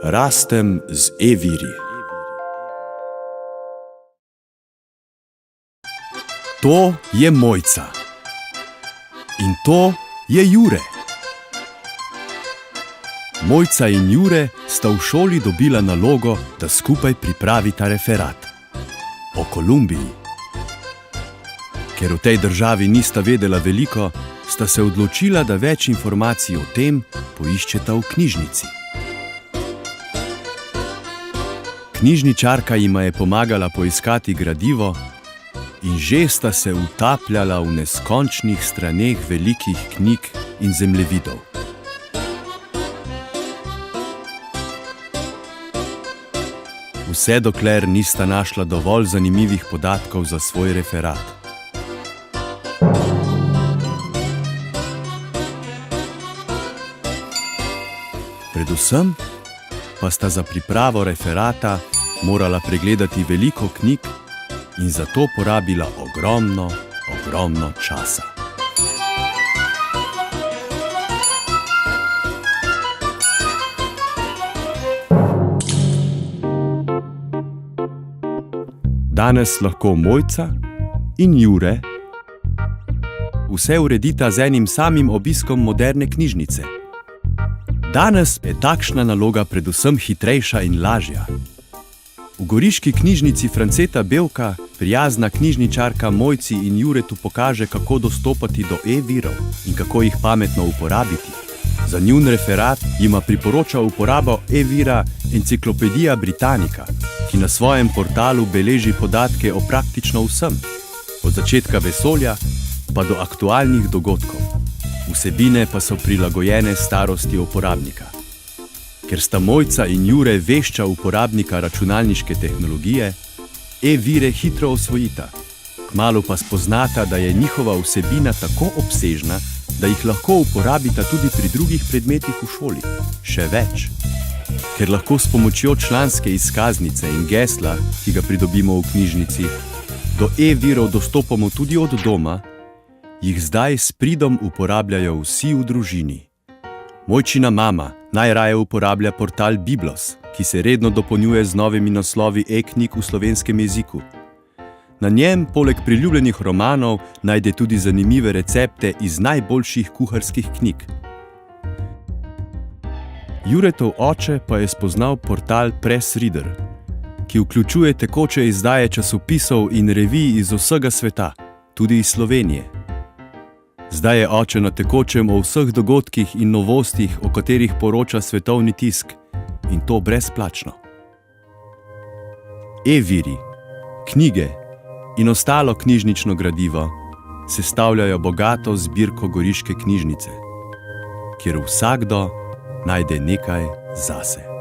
Rastem z e-viri. To je Mojca. In to je Jure. Mojca in Jure sta v šoli dobila nalogo, da skupaj pripravita referat o Kolumbiji. Ker v tej državi nista vedela veliko, sta se odločila, da več informacij o tem poiščeta v knjižnici. Knjižničarka jima je pomagala poiskati gradivo in že sta se utapljala v neskončnih straneh velikih knjig in zemljevidov. Vse dokler nista našla dovolj zanimivih podatkov za svoj referat. Predvsem pa sta za pripravo referata morala pregledati veliko knjig in za to porabila ogromno časa. Danes lahko Mojca in Jure vse uredita z enim samim obiskom moderne knjižnice. Danes je takšna naloga predvsem hitrejša in lažja. V goriški knjižnici Franceta Bevka prijazna knjižničarka Mojci in Juretu pokaže, kako dostopati do e-virov in kako jih pametno uporabiti. Za njun referat jima priporoča uporabo e-vira Enciklopedija Britannica, ki na svojem portalu beleži podatke o praktično vsem, od začetka vesolja pa do aktualnih dogodkov. Vsebine pa so prilagojene starosti uporabnika. Ker sta Mojca in Jure vešča uporabnika računalniške tehnologije, e-vire hitro osvojita. Kmalu pa spoznata, da je njihova vsebina tako obsežna, da jih lahko uporabita tudi pri drugih predmetih v šoli. Še več. Ker lahko s pomočjo članske izkaznice in gesla, ki ga pridobimo v knjižnici, do e-virov dostopamo tudi od doma, jih zdaj s pridom uporabljajo vsi v družini. Mojčina mama najraje uporablja portal Biblos, ki se redno dopolnjuje z novimi naslovi e-knjig v slovenskem jeziku. Na njem, poleg priljubljenih romanov, najde tudi zanimive recepte iz najboljših kuharskih knjig. Juretov oče pa je spoznal portal Press Reader, ki vključuje tekoče izdaje časopisov in revij iz vsega sveta, tudi iz Slovenije. Zdaj je oče na tekočem o vseh dogodkih in novostih, o katerih poroča svetovni tisk, in to brezplačno. E-viri, knjige in ostalo knjižnično gradivo sestavljajo bogato zbirko goriške knjižnice, kjer vsakdo najde nekaj zase.